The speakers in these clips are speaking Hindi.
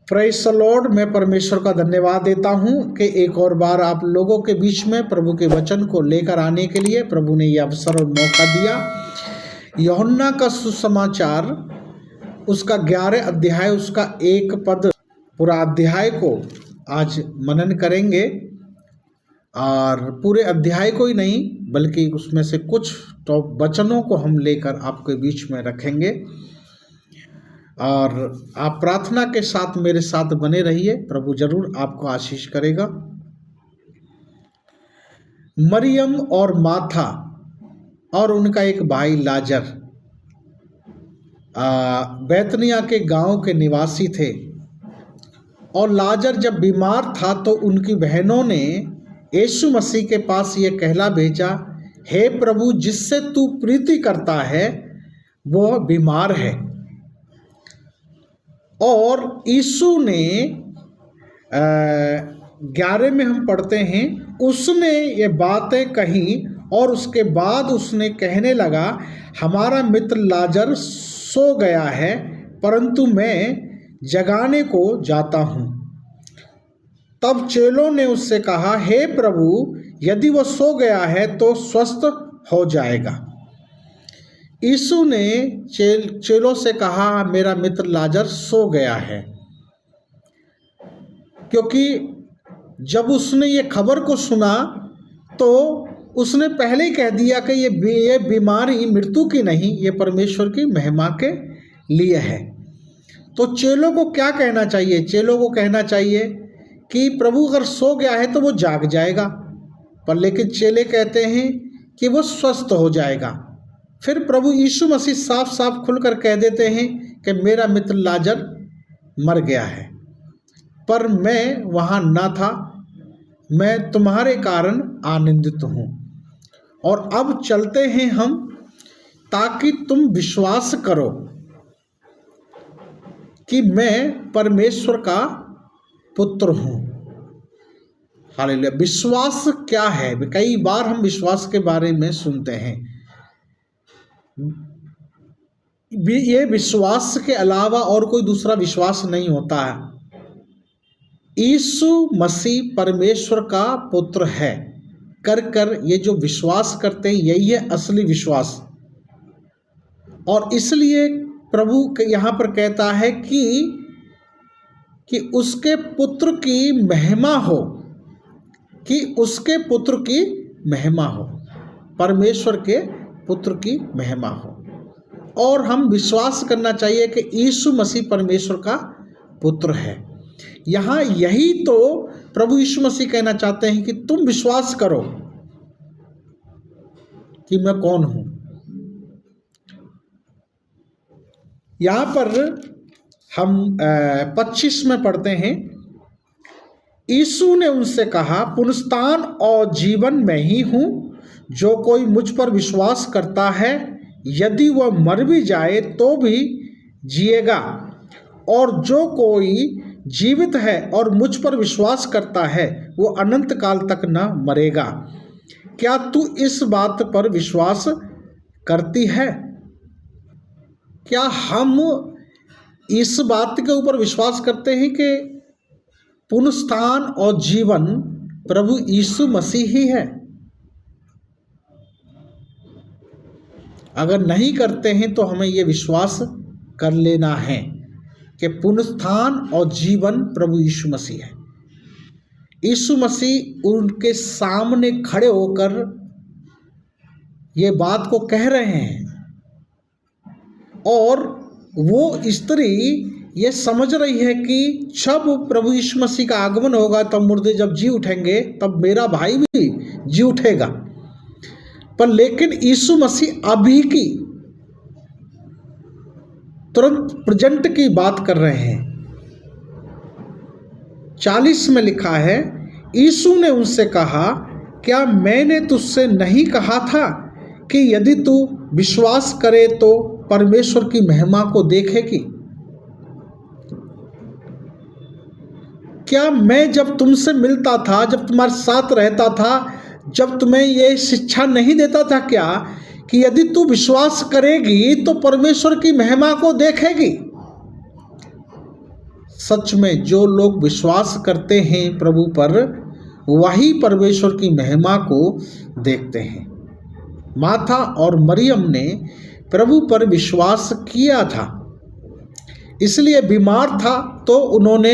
Praise the Lord. मैं परमेश्वर का धन्यवाद देता हूं कि एक और बार आप लोगों के बीच में प्रभु के वचन को लेकर आने के लिए प्रभु ने ये अवसर और मौका दिया। यूहन्ना का सुसमाचार उसका 11 अध्याय उसका 1 पद पूरा अध्याय को आज मनन करेंगे, और पूरे अध्याय को ही नहीं बल्कि उसमें से कुछ वचनों को हम लेकर आपके बीच में रखेंगे। और आप प्रार्थना के साथ मेरे साथ बने रहिए, प्रभु जरूर आपको आशीष करेगा। मरियम और माथा और उनका एक भाई लाजर बैतनिया के गांव के निवासी थे, और लाजर जब बीमार था तो उनकी बहनों ने यीशु मसीह के पास ये कहला भेजा, हे प्रभु, जिससे तू प्रीति करता है वो बीमार है। और यीशु ने 11 में हम पढ़ते हैं, उसने ये बातें कही और उसके बाद उसने कहने लगा, हमारा मित्र लाजर सो गया है, परंतु मैं जगाने को जाता हूँ। तब चेलों ने उससे कहा, हे प्रभु, यदि वह सो गया है तो स्वस्थ हो जाएगा। यीशु ने चेलों से कहा, मेरा मित्र लाजर सो गया है, क्योंकि जब उसने ये खबर को सुना तो उसने पहले ही कह दिया कि ये बीमारी मृत्यु की नहीं, ये परमेश्वर की महिमा के लिए है। तो चेलों को क्या कहना चाहिए? चेलों को कहना चाहिए कि प्रभु अगर सो गया है तो वो जाग जाएगा, पर लेकिन चेले कहते हैं कि वो स्वस्थ हो जाएगा। फिर प्रभु यीशु मसीह साफ साफ खुलकर कह देते हैं कि मेरा मित्र लाजर मर गया है, पर मैं वहाँ ना था, मैं तुम्हारे कारण आनंदित हूँ। और अब चलते हैं हम, ताकि तुम विश्वास करो कि मैं परमेश्वर का पुत्र हूँ। हालेलुया। विश्वास क्या है? कई बार हम विश्वास के बारे में सुनते हैं, ये विश्वास के अलावा और कोई दूसरा विश्वास नहीं होता है। यीशु मसीह परमेश्वर का पुत्र है कर ये जो विश्वास करते हैं यही है असली विश्वास। और इसलिए प्रभु यहाँ पर कहता है कि उसके पुत्र की महिमा हो, कि उसके पुत्र की महिमा हो, परमेश्वर के पुत्र की महिमा हो। और हम विश्वास करना चाहिए कि यीशु मसीह परमेश्वर का पुत्र है। यहाँ यही तो प्रभु यीशु मसीह कहना चाहते हैं कि तुम विश्वास करो कि मैं कौन हूं। यहाँ पर हम 25 में पढ़ते हैं, यीशु ने उनसे कहा, पुनरुत्थान और जीवन मैं ही हूँ। जो कोई मुझ पर विश्वास करता है, यदि वह मर भी जाए तो भी जिएगा, और जो कोई जीवित है और मुझ पर विश्वास करता है वो अनंत काल तक न मरेगा। क्या तू इस बात पर विश्वास करती है? क्या हम इस बात के ऊपर विश्वास करते हैं कि पुनरुत्थान और जीवन प्रभु यीशु मसीह ही है? अगर नहीं करते हैं तो हमें ये विश्वास कर लेना है कि पुनरुत्थान और जीवन प्रभु यीशु मसीह है। यीशु मसीह उनके सामने खड़े होकर ये बात को कह रहे हैं, और वो स्त्री ये समझ रही है कि जब प्रभु यीशु मसीह का आगमन होगा तब मुर्दे जब जी उठेंगे, तब मेरा भाई भी जी उठेगा। पर लेकिन यीशु मसीह अभी की तुरंत प्रेजेंट की बात कर रहे हैं। 40 में लिखा है, यीशु ने उनसे कहा, क्या मैंने तुझसे नहीं कहा था कि यदि तू विश्वास करे तो परमेश्वर की महिमा को देखेगी? क्या मैं जब तुमसे मिलता था, जब तुम्हारे साथ रहता था, जब तुम्हें ये शिक्षा नहीं देता था क्या कि यदि तू विश्वास करेगी तो परमेश्वर की महिमा को देखेगी? सच में जो लोग विश्वास करते हैं प्रभु पर, वही परमेश्वर की महिमा को देखते हैं। मार्था और मरियम ने प्रभु पर विश्वास किया था, इसलिए बीमार था तो उन्होंने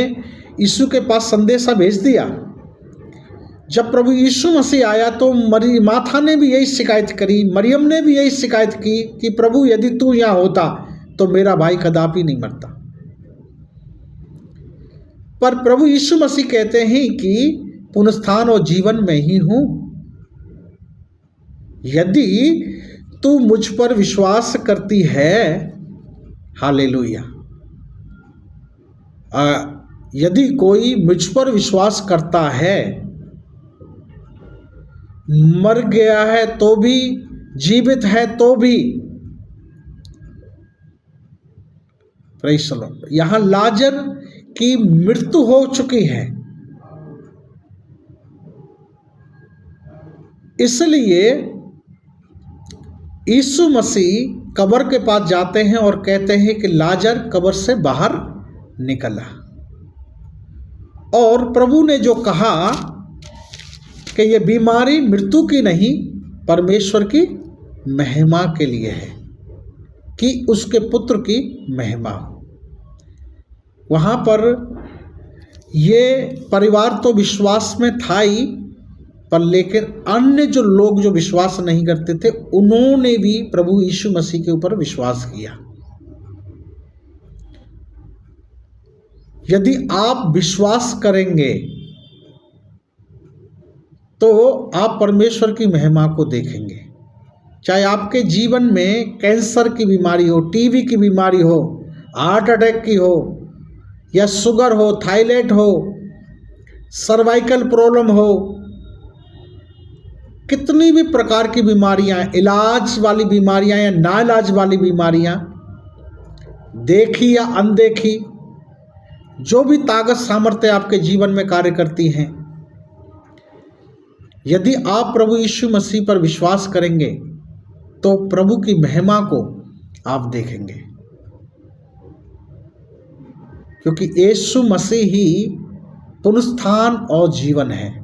यीशु के पास संदेशा भेज दिया। जब प्रभु यीशु मसीह आया तो मार्था ने भी यही शिकायत करी, मरियम ने भी यही शिकायत की कि प्रभु यदि तू यहाँ होता तो मेरा भाई कदापि नहीं मरता। पर प्रभु यीशु मसीह कहते हैं कि पुनरुत्थान और जीवन में ही हूँ। यदि तू मुझ पर विश्वास करती है, हालेलुया, यदि कोई मुझ पर विश्वास करता है, मर गया है तो भी, जीवित है तो भी, प्रेज़ द लॉर्ड। यहां लाजर की मृत्यु हो चुकी है, इसलिए यीशु मसीह कब्र के पास जाते हैं और कहते हैं कि लाजर कब्र से बाहर निकला। और प्रभु ने जो कहा कि ये बीमारी मृत्यु की नहीं, परमेश्वर की महिमा के लिए है, कि उसके पुत्र की महिमा हो। वहाँ पर ये परिवार तो विश्वास में था ही, पर लेकिन अन्य जो लोग जो विश्वास नहीं करते थे, उन्होंने भी प्रभु यीशु मसीह के ऊपर विश्वास किया। यदि आप विश्वास करेंगे तो आप परमेश्वर की महिमा को देखेंगे। चाहे आपके जीवन में कैंसर की बीमारी हो, टीबी की बीमारी हो, हार्ट अटैक की हो, या शुगर हो, थायराइड हो, सर्वाइकल प्रॉब्लम हो, कितनी भी प्रकार की बीमारियां, इलाज वाली बीमारियां या ना इलाज वाली बीमारियां, देखी या अनदेखी, जो भी ताकत सामर्थ्य आपके जीवन में कार्य करती हैं, यदि आप प्रभु यीशु मसीह पर विश्वास करेंगे तो प्रभु की महिमा को आप देखेंगे, क्योंकि यीशु मसीह ही पुनरुत्थान और जीवन है।